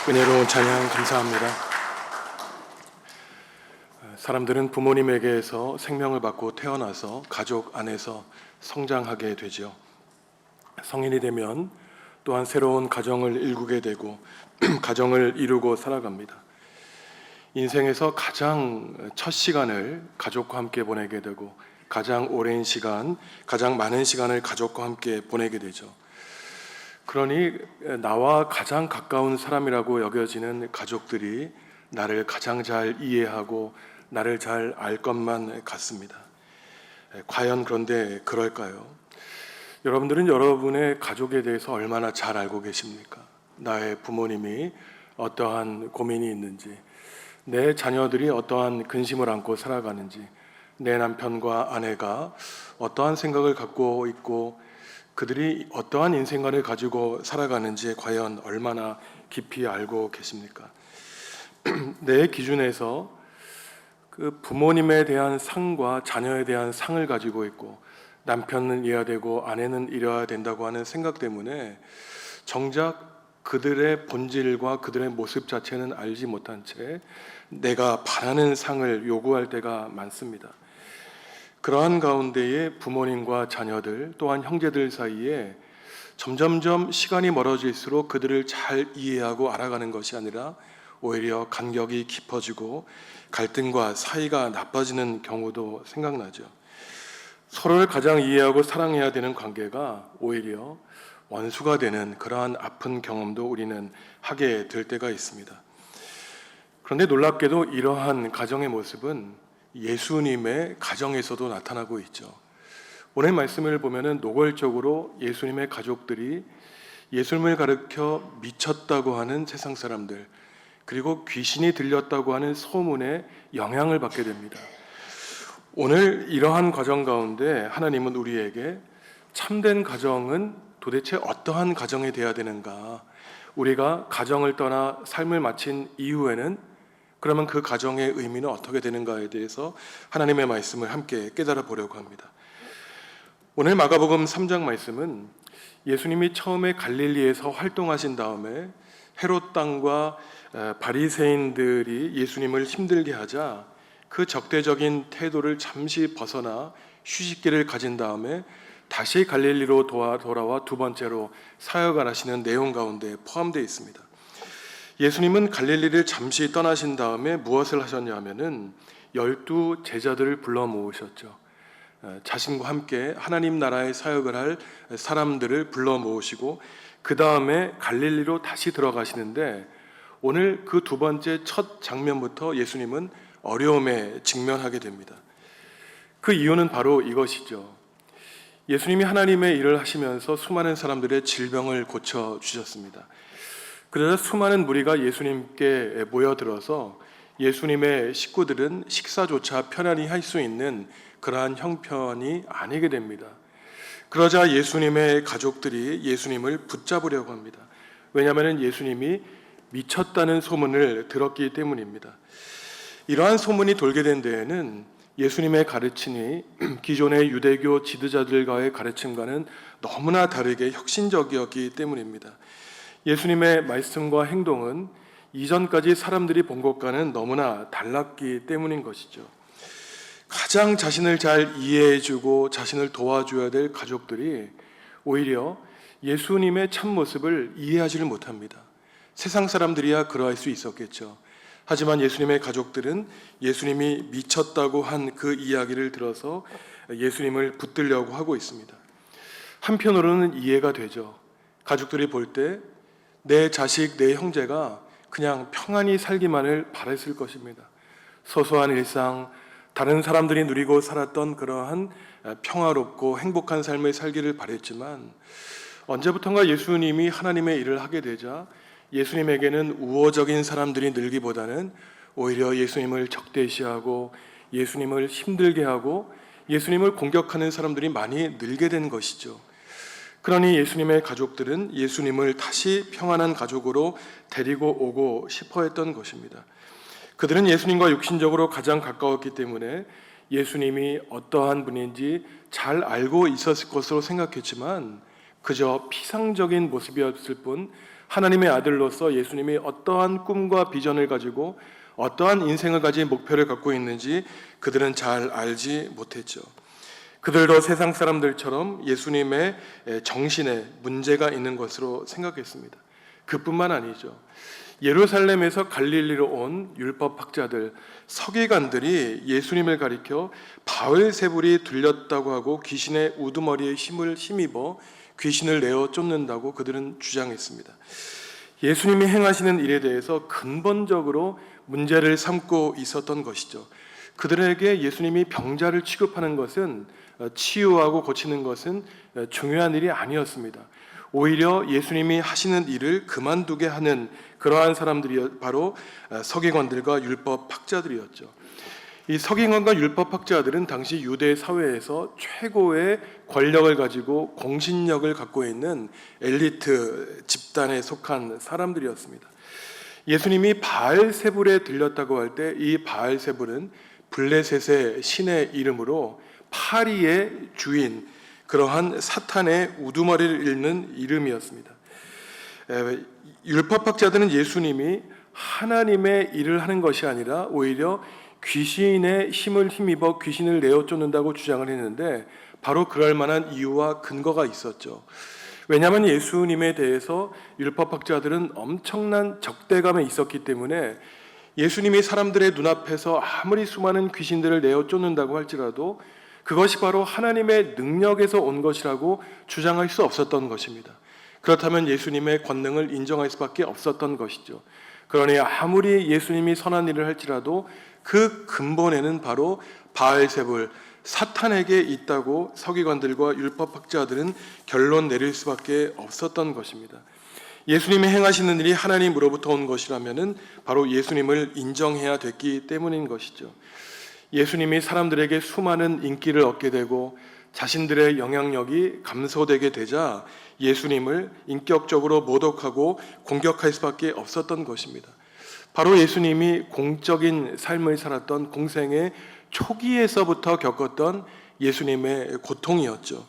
은혜로운 찬양 감사합니다. 사람들은 부모님에게서 생명을 받고 태어나서 가족 안에서 성장하게 되죠. 성인이 되면 또한 새로운 가정을 일구게 되고 가정을 이루고 살아갑니다. 인생에서 가장 첫 시간을 가족과 함께 보내게 되고 가장 오랜 시간, 가장 많은 시간을 가족과 함께 보내게 되죠. 그러니 나와 가장 가까운 사람이라고 여겨지는 가족들이 나를 가장 잘 이해하고 나를 잘 알 것만 같습니다. 과연 그런데 그럴까요? 여러분들은 여러분의 가족에 대해서 얼마나 잘 알고 계십니까? 나의 부모님이 어떠한 고민이 있는지, 내 자녀들이 어떠한 근심을 안고 살아가는지, 내 남편과 아내가 어떠한 생각을 갖고 있고 그들이 어떠한 인생관을 가지고 살아가는지 과연 얼마나 깊이 알고 계십니까? 내 기준에서 그 부모님에 대한 상과 자녀에 대한 상을 가지고 있고 남편은 이래야 되고 아내는 이래야 된다고 하는 생각 때문에 정작 그들의 본질과 그들의 모습 자체는 알지 못한 채 내가 바라는 상을 요구할 때가 많습니다. 그러한 가운데에 부모님과 자녀들 또한 형제들 사이에 점점점 시간이 멀어질수록 그들을 잘 이해하고 알아가는 것이 아니라 오히려 간격이 깊어지고 갈등과 사이가 나빠지는 경우도 생각나죠. 서로를 가장 이해하고 사랑해야 되는 관계가 오히려 원수가 되는 그러한 아픈 경험도 우리는 하게 될 때가 있습니다. 그런데 놀랍게도 이러한 가정의 모습은 예수님의 가정에서도 나타나고 있죠. 오늘 말씀을 보면은 노골적으로 예수님의 가족들이 예수님을 가르쳐 미쳤다고 하는 세상 사람들, 그리고 귀신이 들렸다고 하는 소문에 영향을 받게 됩니다. 오늘 이러한 과정 가운데 하나님은 우리에게 참된 가정은 도대체 어떠한 가정이 되어야 되는가? 우리가 가정을 떠나 삶을 마친 이후에는 그러면 그 가정의 의미는 어떻게 되는가에 대해서 하나님의 말씀을 함께 깨달아 보려고 합니다. 오늘 마가복음 3장 말씀은 예수님이 처음에 갈릴리에서 활동하신 다음에 헤롯 땅과 바리새인들이 예수님을 힘들게 하자 그 적대적인 태도를 잠시 벗어나 휴식기를 가진 다음에 다시 갈릴리로 돌아와 두 번째로 사역을 하시는 내용 가운데 포함되어 있습니다. 예수님은 갈릴리를 잠시 떠나신 다음에 무엇을 하셨냐 하면은 12 제자들을 불러 모으셨죠. 자신과 함께 하나님 나라의 사역을 할 사람들을 불러 모으시고 그 다음에 갈릴리로 다시 들어가시는데 오늘 그 두 번째 첫 장면부터 예수님은 어려움에 직면하게 됩니다. 그 이유는 바로 이것이죠. 예수님이 하나님의 일을 하시면서 수많은 사람들의 질병을 고쳐주셨습니다. 그러자 수많은 무리가 예수님께 모여들어서 예수님의 식구들은 식사조차 편안히 할 수 있는 그러한 형편이 아니게 됩니다. 그러자 예수님의 가족들이 예수님을 붙잡으려고 합니다. 왜냐하면 예수님이 미쳤다는 소문을 들었기 때문입니다. 이러한 소문이 돌게 된 데에는 예수님의 가르침이 기존의 유대교 지도자들과의 가르침과는 너무나 다르게 혁신적이었기 때문입니다. 예수님의 말씀과 행동은 이전까지 사람들이 본 것과는 너무나 달랐기 때문인 것이죠. 가장 자신을 잘 이해해주고 자신을 도와줘야 될 가족들이 오히려 예수님의 참모습을 이해하지를 못합니다. 세상 사람들이야 그러할 수 있었겠죠. 하지만 예수님의 가족들은 예수님이 미쳤다고 한 그 이야기를 들어서 예수님을 붙들려고 하고 있습니다. 한편으로는 이해가 되죠. 가족들이 볼 때 내 자식, 내 형제가 그냥 평안히 살기만을 바랬을 것입니다. 소소한 일상, 다른 사람들이 누리고 살았던 그러한 평화롭고 행복한 삶을 살기를 바랬지만 언제부턴가 예수님이 하나님의 일을 하게 되자 예수님에게는 우호적인 사람들이 늘기보다는 오히려 예수님을 적대시하고 예수님을 힘들게 하고 예수님을 공격하는 사람들이 많이 늘게 된 것이죠. 그러니 예수님의 가족들은 예수님을 다시 평안한 가족으로 데리고 오고 싶어 했던 것입니다. 그들은 예수님과 육신적으로 가장 가까웠기 때문에 예수님이 어떠한 분인지 잘 알고 있었을 것으로 생각했지만 그저 피상적인 모습이었을 뿐 하나님의 아들로서 예수님이 어떠한 꿈과 비전을 가지고 어떠한 인생을 가진 목표를 갖고 있는지 그들은 잘 알지 못했죠. 그들도 세상 사람들처럼 예수님의 정신에 문제가 있는 것으로 생각했습니다. 그뿐만 아니죠. 예루살렘에서 갈릴리로 온 율법학자들, 서기관들이 예수님을 가리켜 바울세불이 들렸다고 하고 귀신의 우두머리에 힘을 힘입어 귀신을 내어 쫓는다고 그들은 주장했습니다. 예수님이 행하시는 일에 대해서 근본적으로 문제를 삼고 있었던 것이죠. 그들에게 예수님이 병자를 취급하는 것은, 치유하고 고치는 것은 중요한 일이 아니었습니다. 오히려 예수님이 하시는 일을 그만두게 하는 그러한 사람들이 바로 서기관들과 율법학자들이었죠. 이 서기관과 율법학자들은 당시 유대 사회에서 최고의 권력을 가지고 공신력을 갖고 있는 엘리트 집단에 속한 사람들이었습니다. 예수님이 바알세불에 들렸다고 할 때 이 바알세불은 블레셋의 신의 이름으로 파리의 주인, 그러한 사탄의 우두머리를 읽는 이름이었습니다. 율법학자들은 예수님이 하나님의 일을 하는 것이 아니라 오히려 귀신의 힘을 힘입어 귀신을 내어 쫓는다고 주장을 했는데 바로 그럴 만한 이유와 근거가 있었죠. 왜냐하면 예수님에 대해서 율법학자들은 엄청난 적대감에 있었기 때문에 예수님이 사람들의 눈앞에서 아무리 수많은 귀신들을 내어 쫓는다고 할지라도 그것이 바로 하나님의 능력에서 온 것이라고 주장할 수 없었던 것입니다. 그렇다면 예수님의 권능을 인정할 수밖에 없었던 것이죠. 그러니 아무리 예수님이 선한 일을 할지라도 그 근본에는 바로 바알세불, 사탄에게 있다고 서기관들과 율법학자들은 결론 내릴 수밖에 없었던 것입니다. 예수님이 행하시는 일이 하나님으로부터 온 것이라면 바로 예수님을 인정해야 됐기 때문인 것이죠. 예수님이 사람들에게 수많은 인기를 얻게 되고 자신들의 영향력이 감소되게 되자 예수님을 인격적으로 모독하고 공격할 수밖에 없었던 것입니다. 바로 예수님이 공적인 삶을 살았던 공생의 초기에서부터 겪었던 예수님의 고통이었죠.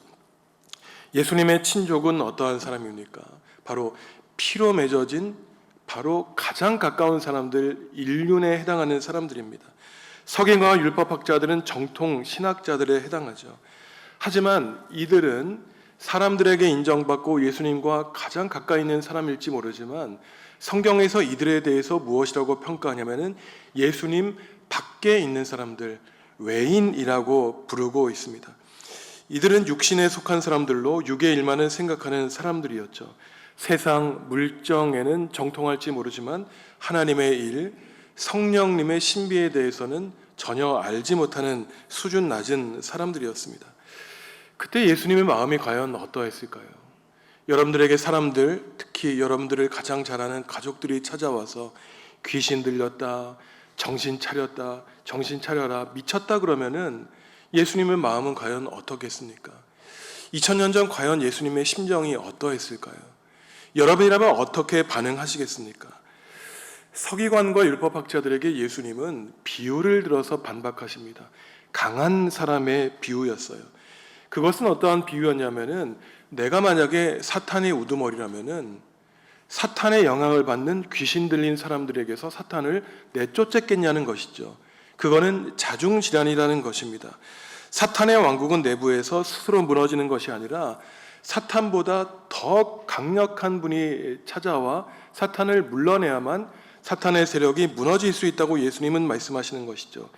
예수님의 친족은 어떠한 사람입니까? 바로 피로 맺어진 바로 가장 가까운 사람들, 인륜에 해당하는 사람들입니다. 서기관과 율법학자들은 정통 신학자들에 해당하죠. 하지만 이들은 사람들에게 인정받고 예수님과 가장 가까이 있는 사람일지 모르지만 성경에서 이들에 대해서 무엇이라고 평가하냐면은 예수님 밖에 있는 사람들, 외인이라고 부르고 있습니다. 이들은 육신에 속한 사람들로 육의 일만을 생각하는 사람들이었죠. 세상 물정에는 정통할지 모르지만 하나님의 일, 성령님의 신비에 대해서는 전혀 알지 못하는 수준 낮은 사람들이었습니다. 그때 예수님의 마음이 과연 어떠했을까요? 여러분들에게 사람들, 특히 여러분들을 가장 잘 아는 가족들이 찾아와서 귀신 들렸다, 정신 차렸다, 정신 차려라, 미쳤다 그러면은 예수님의 마음은 과연 어떻겠습니까? 2000년 전 과연 예수님의 심정이 어떠했을까요? 여러분이라면 어떻게 반응하시겠습니까? 서기관과 율법학자들에게 예수님은 비유를 들어서 반박하십니다. 강한 사람의 비유였어요. 그것은 어떠한 비유였냐면은 내가 만약에 사탄의 우두머리라면은 사탄의 영향을 받는 귀신 들린 사람들에게서 사탄을 내쫓았겠냐는 것이죠. 그거는 자중질환이라는 것입니다. 사탄의 왕국은 내부에서 스스로 무너지는 것이 아니라 사탄보다 더 강력한 분이 찾아와 사탄을 물러내야만 사탄의 세력이 무너질 수 있다고 예수님은 말씀하시는 것이죠.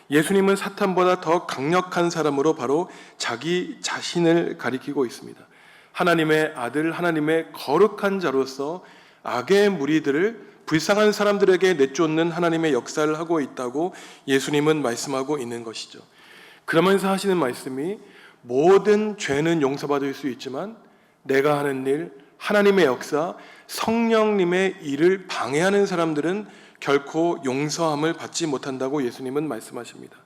예수님은 사탄보다 더 강력한 사람으로 바로 자기 자신을 가리키고 있습니다. 하나님의 아들, 하나님의 거룩한 자로서 악의 무리들을 불쌍한 사람들에게 내쫓는 하나님의 역사를 하고 있다고 예수님은 말씀하고 있는 것이죠. 그러면서 하시는 말씀이 모든 죄는 용서받을 수 있지만 내가 하는 일, 하나님의 역사, 성령님의 일을 방해하는 사람들은 결코 용서함을 받지 못한다고 예수님은 말씀하십니다.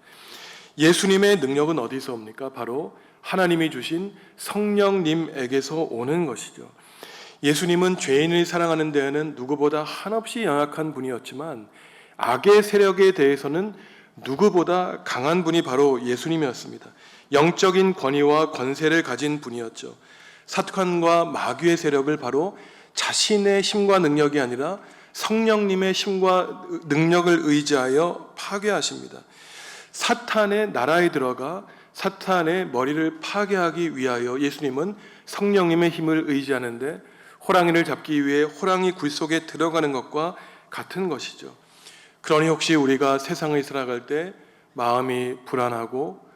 예수님의 능력은 어디서 옵니까? 바로 하나님이 주신 성령님에게서 오는 것이죠. 예수님은 죄인을 사랑하는 데에는 누구보다 한없이 연약한 분이었지만 악의 세력에 대해서는 누구보다 강한 분이 바로 예수님이었습니다. 영적인 권위와 권세를 가진 분이었죠. 사탄과 마귀의 세력을 바로 자신의 힘과 능력이 아니라 성령님의 힘과 능력을 의지하여 파괴하십니다. 사탄의 나라에 들어가 사탄의 머리를 파괴하기 위하여 예수님은 성령님의 힘을 의지하는데 호랑이를 잡기 위해 호랑이 굴 속에 들어가는 것과 같은 것이죠. 그러니 혹시 우리가 세상을 살아갈 때 마음이 불안하고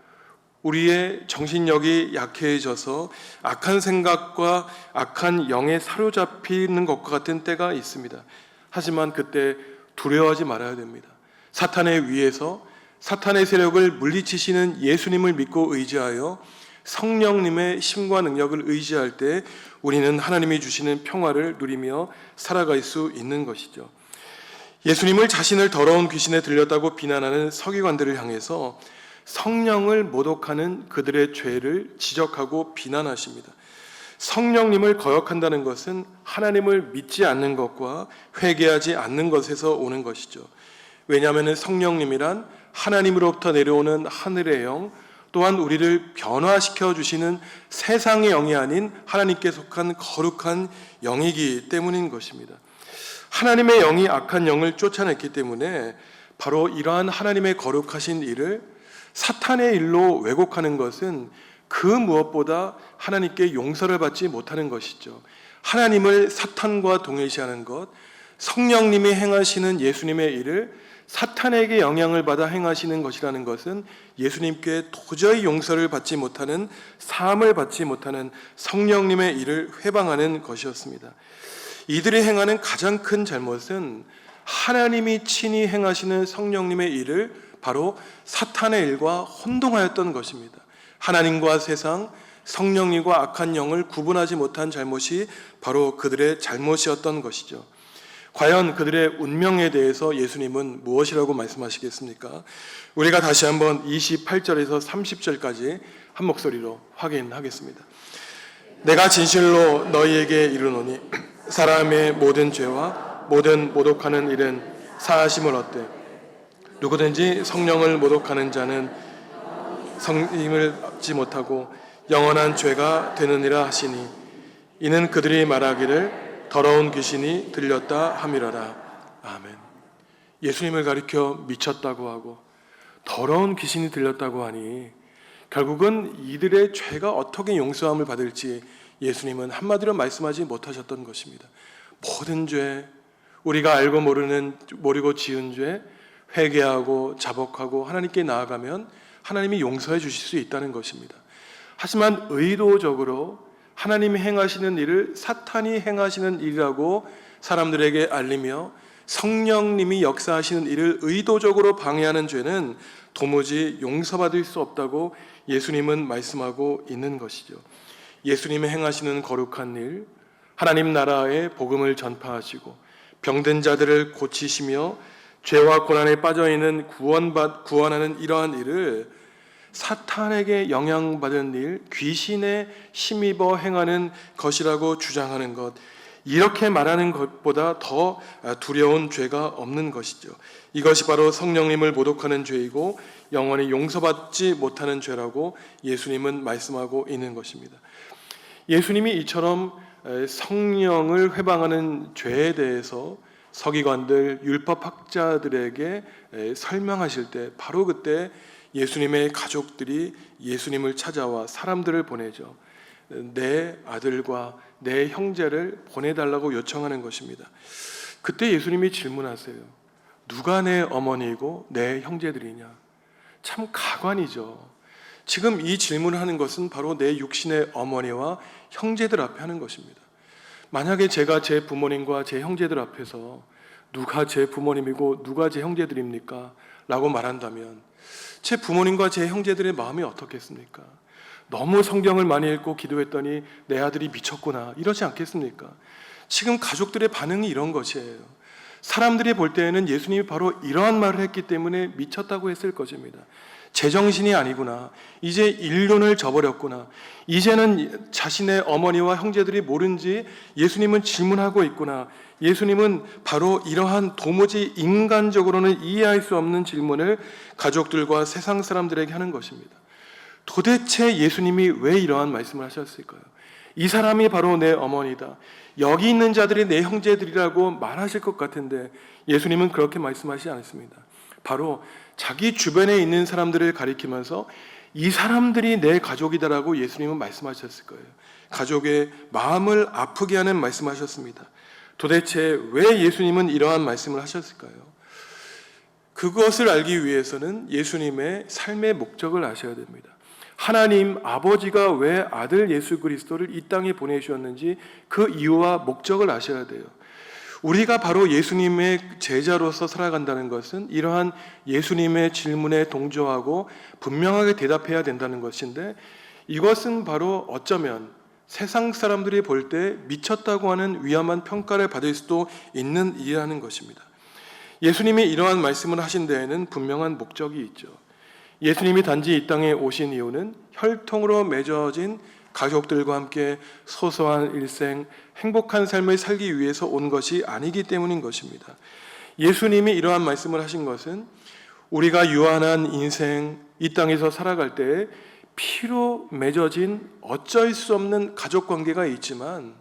우리의 정신력이 약해져서 악한 생각과 악한 영에 사로잡히는 것과 같은 때가 있습니다. 하지만 그때 두려워하지 말아야 됩니다. 사탄의 위에서 사탄의 세력을 물리치시는 예수님을 믿고 의지하여 성령님의 힘과 능력을 의지할 때 우리는 하나님이 주시는 평화를 누리며 살아갈 수 있는 것이죠. 예수님을 자신을 더러운 귀신에 들렸다고 비난하는 서기관들을 향해서 성령을 모독하는 그들의 죄를 지적하고 비난하십니다. 성령님을 거역한다는 것은 하나님을 믿지 않는 것과 회개하지 않는 것에서 오는 것이죠. 왜냐하면 성령님이란 하나님으로부터 내려오는 하늘의 영, 또한 우리를 변화시켜 주시는 세상의 영이 아닌 하나님께 속한 거룩한 영이기 때문인 것입니다. 하나님의 영이 악한 영을 쫓아냈기 때문에 바로 이러한 하나님의 거룩하신 일을 사탄의 일로 왜곡하는 것은 그 무엇보다 하나님께 용서를 받지 못하는 것이죠. 하나님을 사탄과 동일시하는 것, 성령님이 행하시는 예수님의 일을 사탄에게 영향을 받아 행하시는 것이라는 것은 예수님께 도저히 용서를 받지 못하는, 사함을 받지 못하는 성령님의 일을 회방하는 것이었습니다. 이들이 행하는 가장 큰 잘못은 하나님이 친히 행하시는 성령님의 일을 바로 사탄의 일과 혼동하였던 것입니다. 하나님과 세상, 성령님과 악한 영을 구분하지 못한 잘못이 바로 그들의 잘못이었던 것이죠. 과연 그들의 운명에 대해서 예수님은 무엇이라고 말씀하시겠습니까? 우리가 다시 한번 28절에서 30절까지 한 목소리로 확인하겠습니다. 내가 진실로 너희에게 이르노니 사람의 모든 죄와 모든 모독하는 일은 사하심을 얻되 누구든지 성령을 모독하는 자는 성님을 얻지 못하고 영원한 죄가 되느니라 하시니 이는 그들이 말하기를 더러운 귀신이 들렸다 함이라라. 아멘. 예수님을 가리켜 미쳤다고 하고 더러운 귀신이 들렸다고 하니 결국은 이들의 죄가 어떻게 용서함을 받을지 예수님은 한마디로 말씀하지 못하셨던 것입니다. 모든 죄, 우리가 알고 모르고 지은 죄, 회개하고 자복하고 하나님께 나아가면 하나님이 용서해 주실 수 있다는 것입니다. 하지만 의도적으로 하나님이 행하시는 일을 사탄이 행하시는 일이라고 사람들에게 알리며 성령님이 역사하시는 일을 의도적으로 방해하는 죄는 도무지 용서받을 수 없다고 예수님은 말씀하고 있는 것이죠. 예수님이 행하시는 거룩한 일, 하나님 나라의 복음을 전파하시고 병든 자들을 고치시며 죄와 고난에 빠져있는 구원하는 이러한 일을 사탄에게 영향받은 일, 귀신에 힘입어 행하는 것이라고 주장하는 것, 이렇게 말하는 것보다 더 두려운 죄가 없는 것이죠. 이것이 바로 성령님을 모독하는 죄이고 영원히 용서받지 못하는 죄라고 예수님은 말씀하고 있는 것입니다. 예수님이 이처럼 성령을 회방하는 죄에 대해서 서기관들, 율법학자들에게 설명하실 때 바로 그때 예수님의 가족들이 예수님을 찾아와 사람들을 보내죠. 내 아들과 내 형제를 보내달라고 요청하는 것입니다. 그때 예수님이 질문하세요. 누가 내 어머니이고 내 형제들이냐? 참 가관이죠. 지금 이 질문을 하는 것은 바로 내 육신의 어머니와 형제들 앞에 하는 것입니다. 만약에 제가 제 부모님과 제 형제들 앞에서 누가 제 부모님이고 누가 제 형제들입니까? 라고 말한다면 제 부모님과 제 형제들의 마음이 어떻겠습니까? 너무 성경을 많이 읽고 기도했더니 내 아들이 미쳤구나 이러지 않겠습니까? 지금 가족들의 반응이 이런 것이에요. 사람들이 볼 때에는 예수님이 바로 이러한 말을 했기 때문에 미쳤다고 했을 것입니다. 제정신이 아니구나. 이제 인륜을 저버렸구나. 이제는 자신의 어머니와 형제들이 모른지 예수님은 질문하고 있구나. 예수님은 바로 이러한 도무지 인간적으로는 이해할 수 없는 질문을 가족들과 세상 사람들에게 하는 것입니다. 도대체 예수님이 왜 이러한 말씀을 하셨을까요? 이 사람이 바로 내 어머니다. 여기 있는 자들이 내 형제들이라고 말하실 것 같은데 예수님은 그렇게 말씀하시지 않습니다. 바로 자기 주변에 있는 사람들을 가리키면서 이 사람들이 내 가족이다라고 예수님은 말씀하셨을 거예요. 가족의 마음을 아프게 하는 말씀하셨습니다. 도대체 왜 예수님은 이러한 말씀을 하셨을까요? 그것을 알기 위해서는 예수님의 삶의 목적을 아셔야 됩니다. 하나님 아버지가 왜 아들 예수 그리스도를 이 땅에 보내주셨는지 그 이유와 목적을 아셔야 돼요. 우리가 바로 예수님의 제자로서 살아간다는 것은 이러한 예수님의 질문에 동조하고 분명하게 대답해야 된다는 것인데, 이것은 바로 어쩌면 세상 사람들이 볼 때 미쳤다고 하는 위험한 평가를 받을 수도 있는 일이라는 것입니다. 예수님이 이러한 말씀을 하신 데에는 분명한 목적이 있죠. 예수님이 단지 이 땅에 오신 이유는 혈통으로 맺어진 가족들과 함께 소소한 일생, 행복한 삶을 살기 위해서 온 것이 아니기 때문인 것입니다. 예수님이 이러한 말씀을 하신 것은 우리가 유한한 인생, 이 땅에서 살아갈 때 피로 맺어진 어쩔 수 없는 가족관계가 있지만,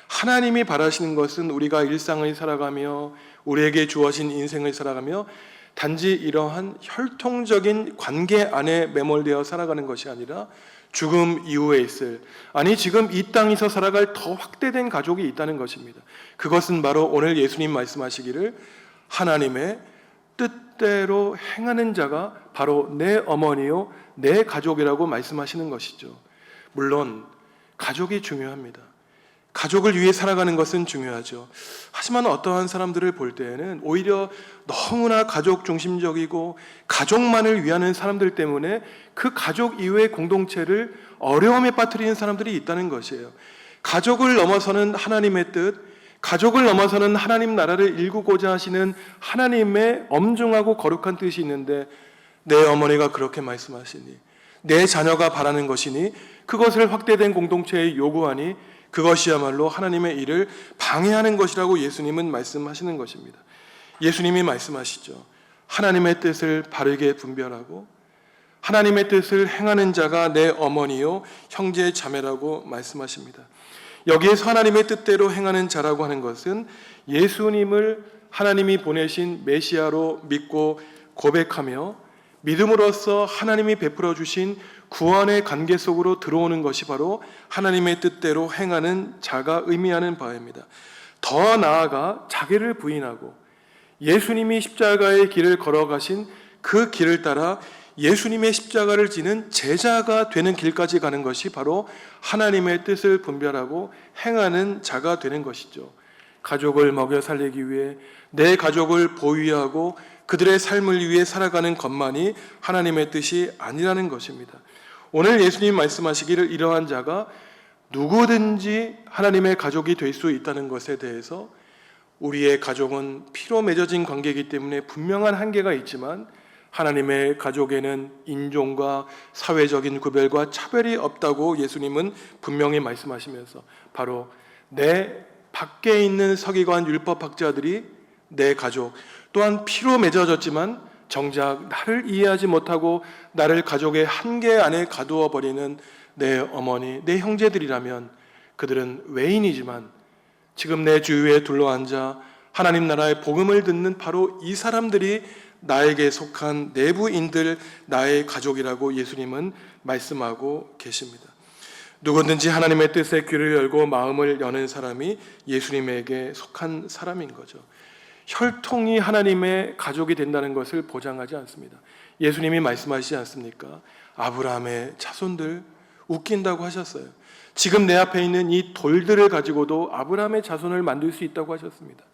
하나님이 바라시는 것은 우리가 일상을 살아가며 우리에게 주어진 인생을 살아가며 단지 이러한 혈통적인 관계 안에 매몰되어 살아가는 것이 아니라 죽음 이후에 있을, 아니 지금 이 땅에서 살아갈 더 확대된 가족이 있다는 것입니다. 그것은 바로 오늘 예수님 말씀하시기를 하나님의 뜻대로 행하는 자가 바로 내 어머니요 내 가족이라고 말씀하시는 것이죠. 물론 가족이 중요합니다. 가족을 위해 살아가는 것은 중요하죠. 하지만 어떠한 사람들을 볼 때에는 오히려 너무나 가족 중심적이고 가족만을 위하는 사람들 때문에 그 가족 이외의 공동체를 어려움에 빠뜨리는 사람들이 있다는 것이에요. 가족을 넘어서는 하나님의 뜻, 가족을 넘어서는 하나님 나라를 일구고자 하시는 하나님의 엄중하고 거룩한 뜻이 있는데, 내 어머니가 그렇게 말씀하시니, 내 자녀가 바라는 것이니 그것을 확대된 공동체에 요구하니 그것이야말로 하나님의 일을 방해하는 것이라고 예수님은 말씀하시는 것입니다. 예수님이 말씀하시죠. 하나님의 뜻을 바르게 분별하고 하나님의 뜻을 행하는 자가 내 어머니요 형제 자매라고 말씀하십니다. 여기에서 하나님의 뜻대로 행하는 자라고 하는 것은 예수님을 하나님이 보내신 메시아로 믿고 고백하며 믿음으로써 하나님이 베풀어 주신 구원의 관계 속으로 들어오는 것이 바로 하나님의 뜻대로 행하는 자가 의미하는 바입니다. 더 나아가 자기를 부인하고 예수님이 십자가의 길을 걸어가신 그 길을 따라 예수님의 십자가를 지는 제자가 되는 길까지 가는 것이 바로 하나님의 뜻을 분별하고 행하는 자가 되는 것이죠. 가족을 먹여 살리기 위해 내 가족을 보위하고 그들의 삶을 위해 살아가는 것만이 하나님의 뜻이 아니라는 것입니다. 오늘 예수님 말씀하시기를 이러한 자가 누구든지 하나님의 가족이 될 수 있다는 것에 대해서, 우리의 가족은 피로 맺어진 관계이기 때문에 분명한 한계가 있지만 하나님의 가족에는 인종과 사회적인 구별과 차별이 없다고 예수님은 분명히 말씀하시면서 바로 내 밖에 있는 서기관 율법학자들이 내 가족, 또한 피로 맺어졌지만 정작 나를 이해하지 못하고 나를 가족의 한계 안에 가두어 버리는 내 어머니, 내 형제들이라면 그들은 외인이지만 지금 내 주위에 둘러앉아 하나님 나라의 복음을 듣는 바로 이 사람들이 나에게 속한 내부인들, 나의 가족이라고 예수님은 말씀하고 계십니다. 누구든지 하나님의 뜻에 귀를 열고 마음을 여는 사람이 예수님에게 속한 사람인 거죠. 혈통이 하나님의 가족이 된다는 것을 보장하지 않습니다. 예수님이 말씀하시지 않습니까? 아브라함의 자손들 웃긴다고 하셨어요. 지금 내 앞에 있는 이 돌들을 가지고도 아브라함의 자손을 만들 수 있다고 하셨습니다.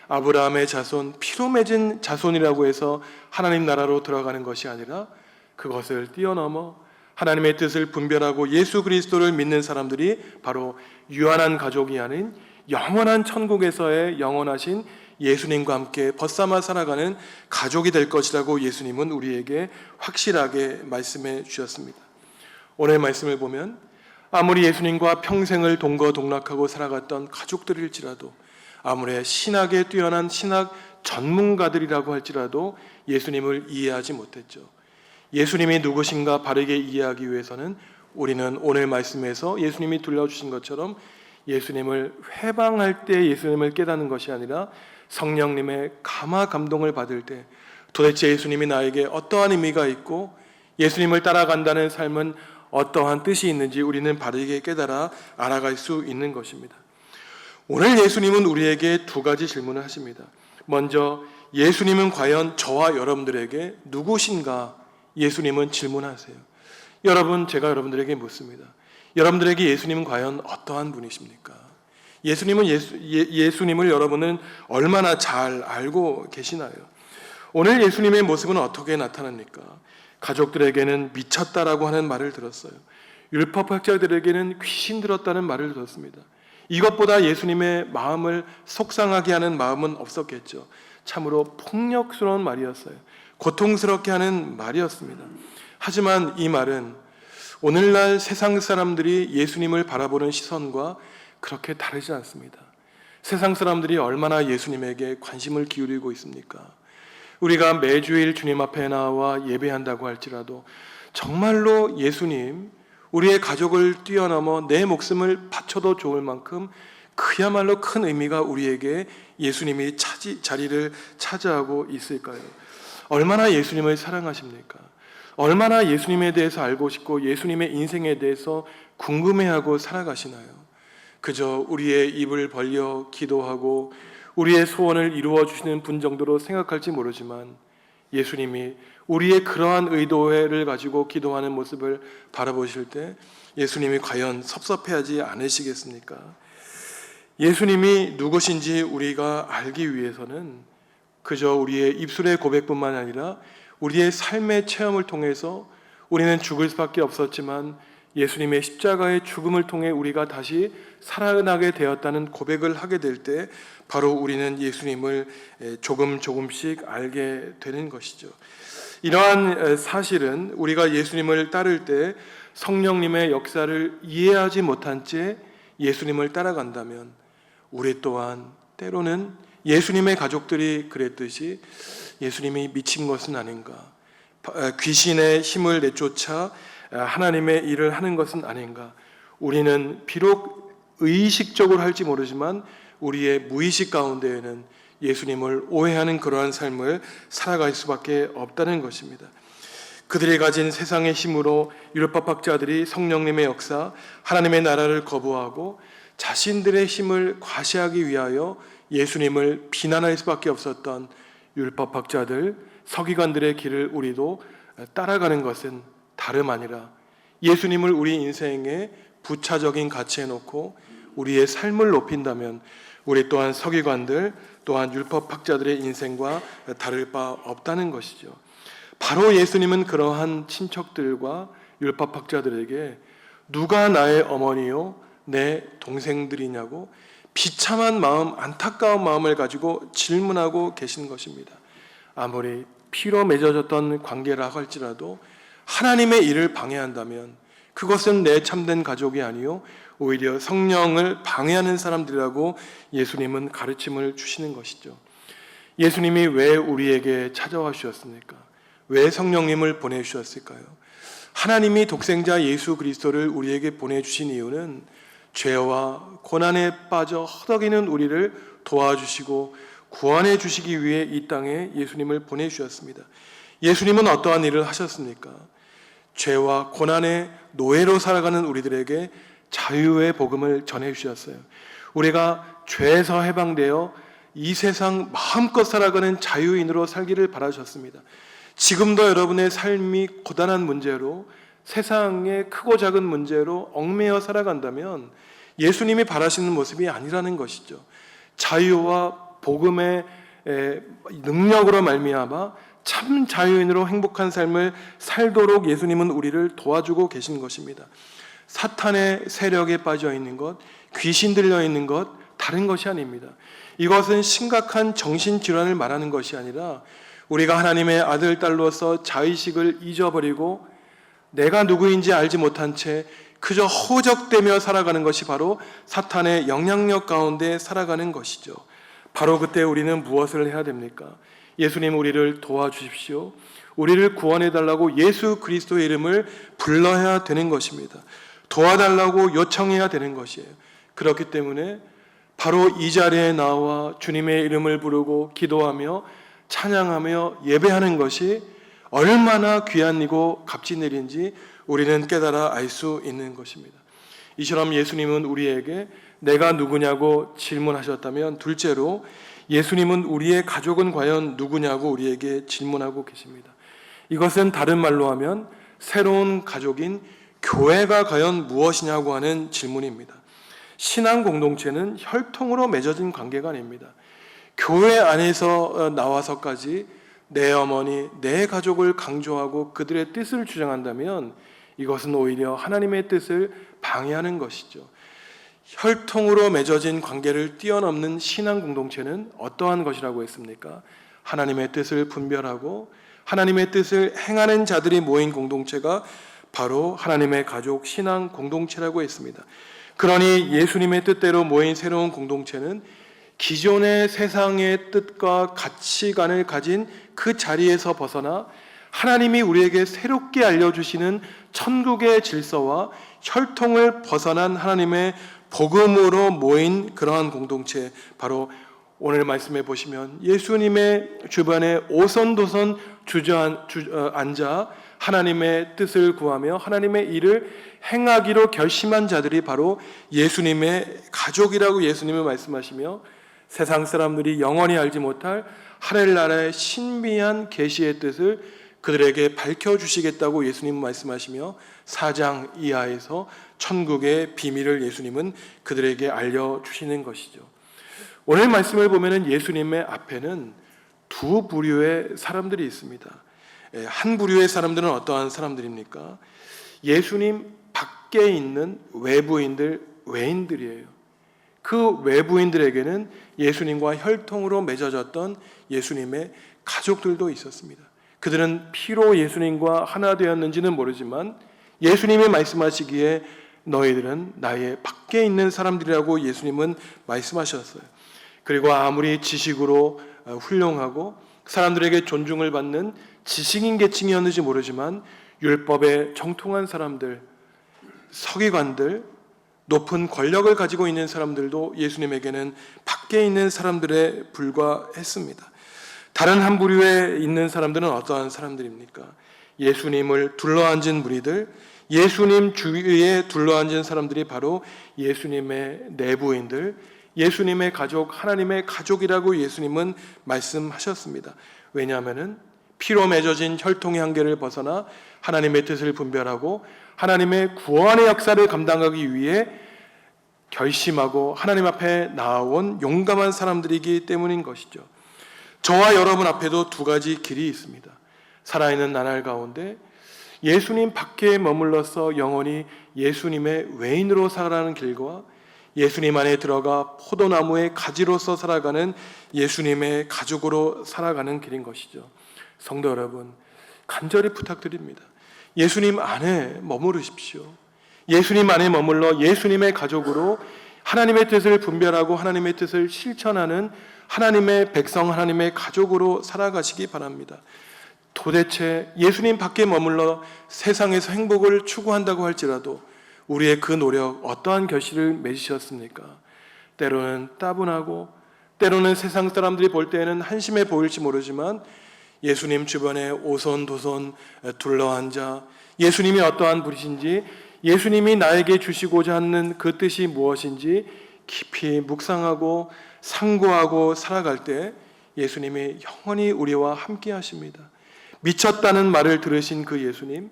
아브라함의 자손, 피로 맺은 자손이라고 해서 하나님 나라로 들어가는 것이 아니라 그것을 뛰어넘어 하나님의 뜻을 분별하고 예수 그리스도를 믿는 사람들이 바로 유한한 가족이 아닌 영원한 천국에서의 영원하신 예수님과 함께 벗삼아 살아가는 가족이 될 것이라고 예수님은 우리에게 확실하게 말씀해 주셨습니다. 오늘 말씀을 보면 아무리 예수님과 평생을 동거동락하고 살아갔던 가족들일지라도, 아무리 신학에 뛰어난 신학 전문가들이라고 할지라도 예수님을 이해하지 못했죠. 예수님이 누구신가 바르게 이해하기 위해서는 우리는 오늘 말씀에서 예수님이 들려주신 것처럼 예수님을 회방할 때 예수님을 깨닫는 것이 아니라 성령님의 감화 감동을 받을 때 도대체 예수님이 나에게 어떠한 의미가 있고 예수님을 따라간다는 삶은 어떠한 뜻이 있는지 우리는 바르게 깨달아 알아갈 수 있는 것입니다. 오늘 예수님은 우리에게 두 가지 질문을 하십니다. 먼저 예수님은 과연 저와 여러분들에게 누구신가? 예수님은 질문하세요. 여러분, 제가 여러분들에게 묻습니다. 여러분들에게 예수님은 과연 어떠한 분이십니까? 예수님을 여러분은 얼마나 잘 알고 계시나요? 오늘 예수님의 모습은 어떻게 나타납니까? 가족들에게는 미쳤다라고 하는 말을 들었어요. 율법학자들에게는 귀신 들었다는 말을 들었습니다. 이것보다 예수님의 마음을 속상하게 하는 마음은 없었겠죠. 참으로 폭력스러운 말이었어요. 고통스럽게 하는 말이었습니다. 하지만 이 말은 오늘날 세상 사람들이 예수님을 바라보는 시선과 그렇게 다르지 않습니다. 세상 사람들이 얼마나 예수님에게 관심을 기울이고 있습니까? 우리가 매주일 주님 앞에 나와 예배한다고 할지라도 정말로 예수님, 우리의 가족을 뛰어넘어 내 목숨을 바쳐도 좋을 만큼 그야말로 큰 의미가 우리에게 예수님이 자리를 차지하고 있을까요? 얼마나 예수님을 사랑하십니까? 얼마나 예수님에 대해서 알고 싶고 예수님의 인생에 대해서 궁금해하고 살아가시나요? 그저 우리의 입을 벌려 기도하고 우리의 소원을 이루어 주시는 분 정도로 생각할지 모르지만 예수님이 우리의 그러한 의도를 가지고 기도하는 모습을 바라보실 때 예수님이 과연 섭섭해하지 않으시겠습니까? 예수님이 누구신지 우리가 알기 위해서는 그저 우리의 입술의 고백뿐만 아니라 우리의 삶의 체험을 통해서 우리는 죽을 수밖에 없었지만 예수님의 십자가의 죽음을 통해 우리가 다시 살아나게 되었다는 고백을 하게 될 때 바로 우리는 예수님을 조금씩 알게 되는 것이죠. 이러한 사실은 우리가 예수님을 따를 때 성령님의 역사를 이해하지 못한 채 예수님을 따라간다면 우리 또한 때로는 예수님의 가족들이 그랬듯이 예수님이 미친 것은 아닌가, 귀신의 힘을 내쫓아 하나님의 일을 하는 것은 아닌가. 우리는 비록 의식적으로 할지 모르지만 우리의 무의식 가운데에는 예수님을 오해하는 그러한 삶을 살아갈 수밖에 없다는 것입니다. 그들이 가진 세상의 힘으로 율법학자들이 성령님의 역사, 하나님의 나라를 거부하고 자신들의 힘을 과시하기 위하여 예수님을 비난할 수밖에 없었던 율법학자들, 서기관들의 길을 우리도 따라가는 것은 다름 아니라 예수님을 우리 인생에 부차적인 가치에 놓고 우리의 삶을 높인다면 우리 또한 서기관들 또한 율법학자들의 인생과 다를 바 없다는 것이죠. 바로 예수님은 그러한 친척들과 율법학자들에게 누가 나의 어머니요 내 동생들이냐고 비참한 마음, 안타까운 마음을 가지고 질문하고 계신 것입니다. 아무리 피로 맺어졌던 관계라 할지라도 하나님의 일을 방해한다면 그것은 내 참된 가족이 아니요 오히려 성령을 방해하는 사람들이라고 예수님은 가르침을 주시는 것이죠. 예수님이 왜 우리에게 찾아와 주셨습니까? 왜 성령님을 보내주셨을까요? 하나님이 독생자 예수 그리스도를 우리에게 보내주신 이유는 죄와 고난에 빠져 허덕이는 우리를 도와주시고 구원해 주시기 위해 이 땅에 예수님을 보내주셨습니다. 예수님은 어떠한 일을 하셨습니까? 죄와 고난의 노예로 살아가는 우리들에게 자유의 복음을 전해주셨어요. 우리가 죄에서 해방되어 이 세상 마음껏 살아가는 자유인으로 살기를 바라셨습니다. 지금도 여러분의 삶이 고단한 문제로 세상의 크고 작은 문제로 얽매여 살아간다면 예수님이 바라시는 모습이 아니라는 것이죠. 자유와 복음의 능력으로 말미암아 참 자유인으로 행복한 삶을 살도록 예수님은 우리를 도와주고 계신 것입니다. 사탄의 세력에 빠져 있는 것, 귀신 들려 있는 것 다른 것이 아닙니다. 이것은 심각한 정신질환을 말하는 것이 아니라 우리가 하나님의 아들, 딸로서 자의식을 잊어버리고 내가 누구인지 알지 못한 채 그저 허우적대며 살아가는 것이 바로 사탄의 영향력 가운데 살아가는 것이죠. 바로 그때 우리는 무엇을 해야 됩니까? 예수님 우리를 도와주십시오. 우리를 구원해달라고 예수 그리스도의 이름을 불러야 되는 것입니다. 도와달라고 요청해야 되는 것이에요. 그렇기 때문에 바로 이 자리에 나와 주님의 이름을 부르고 기도하며 찬양하며 예배하는 것이 얼마나 귀한 일이고 값진 일인지 우리는 깨달아 알 수 있는 것입니다. 이처럼 예수님은 우리에게 내가 누구냐고 질문하셨다면, 둘째로 예수님은 우리의 가족은 과연 누구냐고 우리에게 질문하고 계십니다. 이것은 다른 말로 하면 새로운 가족인 교회가 과연 무엇이냐고 하는 질문입니다. 신앙 공동체는 혈통으로 맺어진 관계가 아닙니다. 교회 안에서 나와서까지 내 어머니, 내 가족을 강조하고 그들의 뜻을 주장한다면 이것은 오히려 하나님의 뜻을 방해하는 것이죠. 혈통으로 맺어진 관계를 뛰어넘는 신앙 공동체는 어떠한 것이라고 했습니까? 하나님의 뜻을 분별하고 하나님의 뜻을 행하는 자들이 모인 공동체가 바로 하나님의 가족 신앙 공동체라고 했습니다. 그러니 예수님의 뜻대로 모인 새로운 공동체는 기존의 세상의 뜻과 가치관을 가진 그 자리에서 벗어나 하나님이 우리에게 새롭게 알려주시는 천국의 질서와 혈통을 벗어난 하나님의 복음으로 모인 그러한 공동체, 바로 오늘 말씀해 보시면 예수님의 주변에 오손도손 앉아 하나님의 뜻을 구하며 하나님의 일을 행하기로 결심한 자들이 바로 예수님의 가족이라고 예수님은 말씀하시며, 세상 사람들이 영원히 알지 못할 하늘나라의 신비한 계시의 뜻을 그들에게 밝혀주시겠다고 예수님은 말씀하시며 4장 이하에서 천국의 비밀을 예수님은 그들에게 알려주시는 것이죠. 오늘 말씀을 보면 예수님의 앞에는 두 부류의 사람들이 있습니다. 한 부류의 사람들은 어떠한 사람들입니까? 예수님 밖에 있는 외부인들, 외인들이에요. 그 외부인들에게는 예수님과 혈통으로 맺어졌던 예수님의 가족들도 있었습니다. 그들은 피로 예수님과 하나 되었는지는 모르지만 예수님이 말씀하시기에 너희들은 나의 밖에 있는 사람들이라고 예수님은 말씀하셨어요. 그리고 아무리 지식으로 훌륭하고 사람들에게 존중을 받는 지식인 계층이었는지 모르지만 율법에 정통한 사람들, 서기관들, 높은 권력을 가지고 있는 사람들도 예수님에게는 밖에 있는 사람들에 불과했습니다. 다른 한 부류에 있는 사람들은 어떠한 사람들입니까? 예수님을 둘러앉은 무리들, 예수님 주위에 둘러앉은 사람들이 바로 예수님의 내부인들, 예수님의 가족, 하나님의 가족이라고 예수님은 말씀하셨습니다. 왜냐하면 피로 맺어진 혈통의 한계를 벗어나 하나님의 뜻을 분별하고 하나님의 구원의 역사를 감당하기 위해 결심하고 하나님 앞에 나아온 용감한 사람들이기 때문인 것이죠. 저와 여러분 앞에도 두 가지 길이 있습니다. 살아있는 나날 가운데 예수님 밖에 머물러서 영원히 예수님의 외인으로 살아가는 길과 예수님 안에 들어가 포도나무의 가지로서 살아가는 예수님의 가족으로 살아가는 길인 것이죠. 성도 여러분, 간절히 부탁드립니다. 예수님 안에 머무르십시오. 예수님 안에 머물러 예수님의 가족으로 하나님의 뜻을 분별하고 하나님의 뜻을 실천하는 하나님의 백성, 하나님의 가족으로 살아가시기 바랍니다. 도대체 예수님 밖에 머물러 세상에서 행복을 추구한다고 할지라도 우리의 그 노력, 어떠한 결실을 맺으셨습니까? 때로는 따분하고 때로는 세상 사람들이 볼 때에는 한심해 보일지 모르지만 예수님 주변에 오손도손 둘러앉아 예수님이 어떠한 분이신지, 예수님이 나에게 주시고자 하는 그 뜻이 무엇인지 깊이 묵상하고 상고하고 살아갈 때 예수님이 영원히 우리와 함께 하십니다. 미쳤다는 말을 들으신 그 예수님,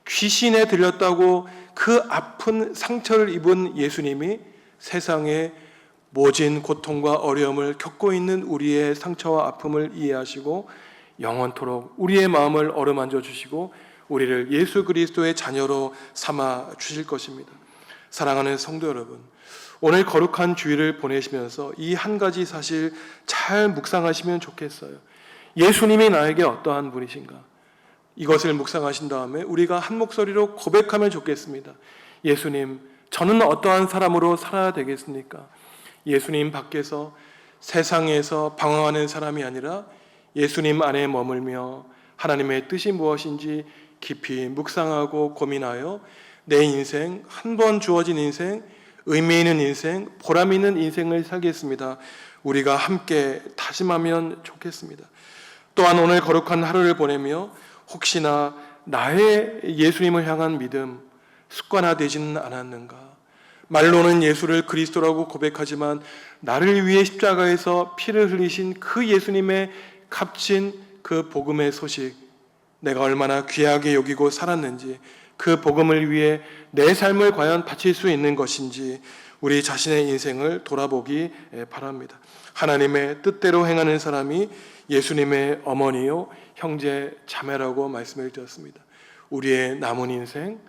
귀신에 들렸다고 그 아픈 상처를 입은 예수님이 세상에 모진 고통과 어려움을 겪고 있는 우리의 상처와 아픔을 이해하시고 영원토록 우리의 마음을 어루만져 주시고 우리를 예수 그리스도의 자녀로 삼아 주실 것입니다. 사랑하는 성도 여러분, 오늘 거룩한 주일을 보내시면서 이 한 가지 사실 잘 묵상하시면 좋겠어요. 예수님이 나에게 어떠한 분이신가? 이것을 묵상하신 다음에 우리가 한 목소리로 고백하면 좋겠습니다. 예수님, 저는 어떠한 사람으로 살아야 되겠습니까? 예수님 밖에서 세상에서 방황하는 사람이 아니라 예수님 안에 머물며 하나님의 뜻이 무엇인지 깊이 묵상하고 고민하여 내 인생, 한 번 주어진 인생 의미 있는 인생, 보람 있는 인생을 살겠습니다. 우리가 함께 다짐하면 좋겠습니다. 또한 오늘 거룩한 하루를 보내며 혹시나 나의 예수님을 향한 믿음 습관화되지는 않았는가? 말로는 예수를 그리스도라고 고백하지만 나를 위해 십자가에서 피를 흘리신 그 예수님의 값진 그 복음의 소식, 내가 얼마나 귀하게 여기고 살았는지, 그 복음을 위해 내 삶을 과연 바칠 수 있는 것인지 우리 자신의 인생을 돌아보기 바랍니다. 하나님의 뜻대로 행하는 사람이 예수님의 어머니요 형제 자매라고 말씀을 드렸습니다. 우리의 남은 인생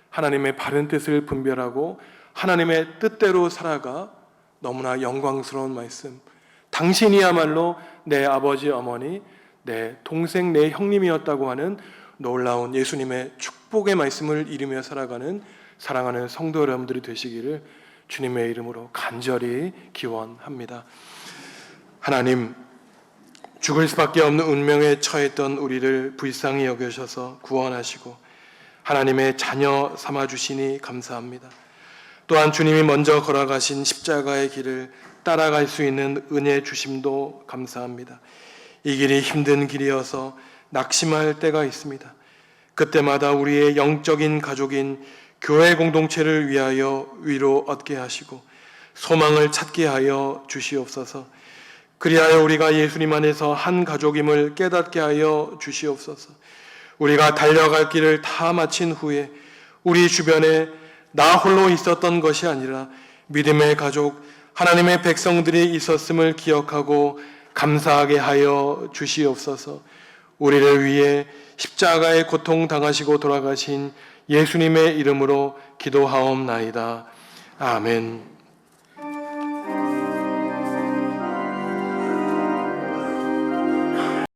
하나님의 바른 뜻을 분별하고 하나님의 뜻대로 살아가 너무나 영광스러운 말씀, 당신이야말로 내 아버지 어머니, 내 동생, 내 형님이었다고 하는 놀라운 예수님의 축복의 말씀을 이루며 살아가는 사랑하는 성도 여러분들이 되시기를 주님의 이름으로 간절히 기원합니다. 하나님, 죽을 수밖에 없는 운명에 처했던 우리를 불쌍히 여겨셔서 구원하시고 하나님의 자녀 삼아주시니 감사합니다. 또한 주님이 먼저 걸어가신 십자가의 길을 따라갈 수 있는 은혜 주심도 감사합니다. 이 길이 힘든 길이어서 낙심할 때가 있습니다. 그때마다 우리의 영적인 가족인 교회 공동체를 위하여 위로 얻게 하시고 소망을 찾게 하여 주시옵소서. 그리하여 우리가 예수님 안에서 한 가족임을 깨닫게 하여 주시옵소서. 우리가 달려갈 길을 다 마친 후에 우리 주변에 나 홀로 있었던 것이 아니라 믿음의 가족, 하나님의 백성들이 있었음을 기억하고 감사하게 하여 주시옵소서. 우리를 위해 십자가의 고통 당하시고 돌아가신 예수님의 이름으로 기도하옵나이다. 아멘.